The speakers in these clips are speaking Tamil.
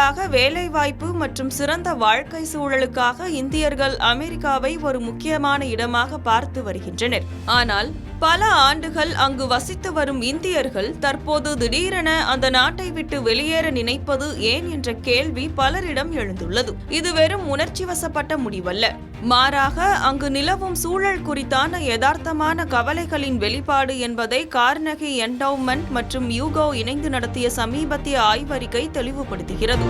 ஆண்டுகளாக வேலைவாய்ப்பு மற்றும் சிறந்த வாழ்க்கை சூழலுக்காக இந்தியர்கள் அமெரிக்காவை ஒரு முக்கியமான இடமாக பார்த்து வருகின்றனர். ஆனால் பல ஆண்டுகள் அங்கு வசித்து வரும் இந்தியர்கள் தற்போது திடீரென அந்த நாட்டை விட்டு வெளியேற நினைப்பது ஏன் என்ற கேள்வி பலரிடம் எழுந்துள்ளது. இது வெறும் உணர்ச்சி வசப்பட்ட முடிவல்ல, மாறாக அங்கு நிலவும் சூழல் குறித்தான யதார்த்தமான கவலைகளின் வெளிப்பாடு என்பதை கார்னகி என்டோவ்மென்ட் மற்றும் யூகோ இணைந்து நடத்திய சமீபத்திய ஆய்வறிக்கை தெளிவுபடுத்துகிறது.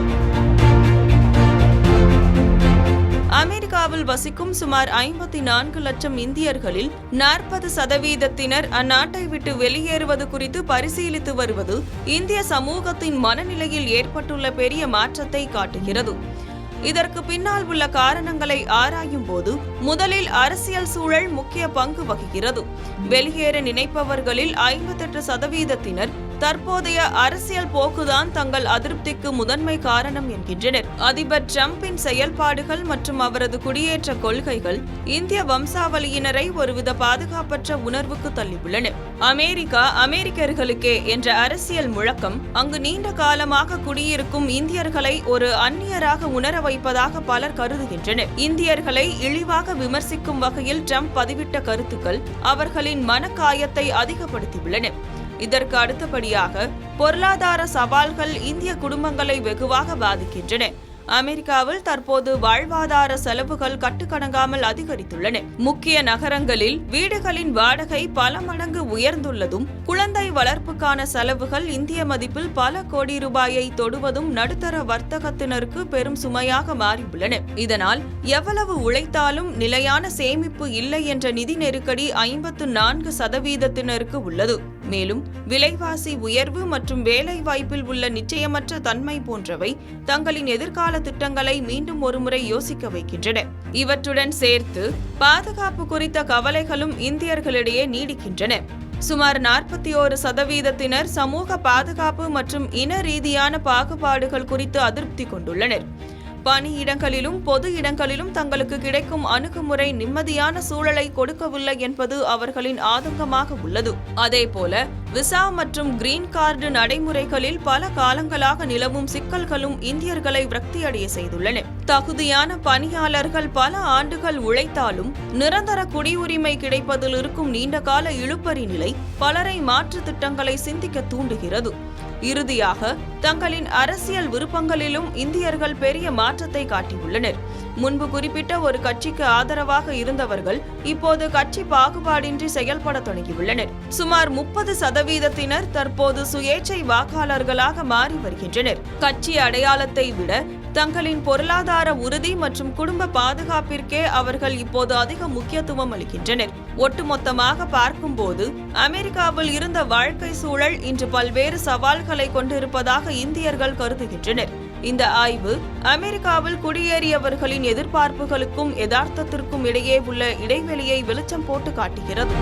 அமெரிக்காவில் வசிக்கும் சுமார் 54 லட்சம் இந்தியர்களில் 40% அந்நாட்டை விட்டு வெளியேறுவது குறித்து பரிசீலித்து வருவது இந்திய சமூகத்தின் மனநிலையில் ஏற்பட்டுள்ள பெரிய மாற்றத்தை காட்டுகிறது. இதற்கு பின்னால் உள்ள காரணங்களை ஆராயும் போது முதலில் அரசியல் சூழல் முக்கிய பங்கு வகிக்கிறது. வெளியேற நினைப்பவர்களில் 58% தற்போதைய அரசியல் போக்குதான் தங்கள் அதிருப்திக்கு முதன்மை காரணம் என்கின்றனர். அதிபர் டிரம்பின் செயல்பாடுகள் மற்றும் அவரது குடியேற்ற கொள்கைகள் இந்திய வம்சாவளியினரை ஒருவித பாதுகாப்பற்ற உணர்வுக்கு தள்ளியுள்ளன. அமெரிக்கா அமெரிக்கர்களுக்கே என்ற அரசியல் முழக்கம் அங்கு நீண்ட காலமாக குடியிருக்கும் இந்தியர்களை ஒரு அந்நியராக உணர வைப்பதாக பலர் கருதுகின்றனர். இந்தியர்களை இழிவாக விமர்சிக்கும் வகையில் டிரம்ப் பதிவிட்ட கருத்துக்கள் அவர்களின் மனக்காயத்தை அதிகப்படுத்தியுள்ளன. இதற்கு அடுத்தபடியாக பொருளாதார சவால்கள் இந்திய குடும்பங்களை வெகுவாக பாதிக்கின்றன. அமெரிக்காவில் தற்போது வாழ்வாதார செலவுகள் கட்டுக்கடங்காமல் அதிகரித்துள்ளன. முக்கிய நகரங்களில் வீடுகளின் வாடகை பல மடங்கு உயர்ந்துள்ளதும், குழந்தை வளர்ப்புக்கான செலவுகள் இந்திய மதிப்பில் பல கோடி ரூபாயை தொடுவதும் நடுத்தர வர்த்தகத்தினருக்கு பெரும் சுமையாக மாறியுள்ளன. இதனால் எவ்வளவு உழைத்தாலும் நிலையான சேமிப்பு இல்லை என்ற நிதி நெருக்கடி 54% உள்ளது. மேலும் விலைவாசி உயர்வு மற்றும் வேலைவாய்ப்பில் உள்ள நிச்சயமற்ற தன்மை போன்றவை தங்களின் எதிர்கால திட்டங்களை மீண்டும் ஒருமுறை யோசிக்க வைக்கின்றன. இவற்றுடன் சேர்த்து பாதுகாப்பு குறித்த கவலைகளும் இந்தியர்களிடையே நீடிக்கின்றன. சுமார் 41% சமூக பாதுகாப்பு மற்றும் இன ரீதியான பாகுபாடுகள் குறித்து அதிருப்தி கொண்டுள்ளனர். பணியிடங்களிலும் பொது இடங்களிலும் தங்களுக்கு கிடைக்கும் அணுகுமுறை நிம்மதியான சூழலை கொடுக்கவில்லை என்பது அவர்களின் ஆதங்கமாக உள்ளது. அதேபோல விசா மற்றும் கிரீன் கார்டு நடைமுறைகளில் பல காலங்களாக நிலவும் சிக்கல்களும் இந்தியர்களை விரக்தியடைய செய்துள்ளன. தகுதியான பணியாளர்கள் பல ஆண்டுகள் உழைத்தாலும் நிரந்தர குடியுரிமை கிடைப்பதில் இருக்கும் நீண்டகால இழுபறி நிலை பலரை மாற்று திட்டங்களை சிந்திக்க தூண்டுகிறது. இறுதியாக தங்களின் அரசியல் விருப்பங்களிலும் இந்தியர்கள் பெரிய மாற்றத்தை காட்டியுள்ளனர். முன்பு குறிப்பிட்ட ஒரு கட்சிக்கு ஆதரவாக இருந்தவர்கள் இப்போது கட்சி பாகுபாடின்றி செயல்பட தொடங்கியுள்ளனர். சுமார் 30% தற்போது சுயேட்சை வாக்காளர்களாக மாறி வருகின்றனர். கட்சி அடையாளத்தை விட தங்களின் பொருளாதார உறுதி மற்றும் குடும்ப பாதுகாப்பிற்கே அவர்கள் இப்போது அதிக முக்கியத்துவம் அளிக்கின்றனர். ஒட்டுமொத்தமாக பார்க்கும்போது அமெரிக்காவில் இருந்த வாழ்க்கை சூழல் இன்று பல்வேறு சவால்களை கொண்டிருப்பதாக இந்தியர்கள் கருதுகின்றனர். இந்த ஆய்வு அமெரிக்காவில் குடியேறியவர்களின் எதிர்பார்ப்புகளுக்கும் யதார்த்தத்திற்கும் இடையே உள்ள இடைவெளியை வெளிச்சம் போட்டு காட்டுகிறது.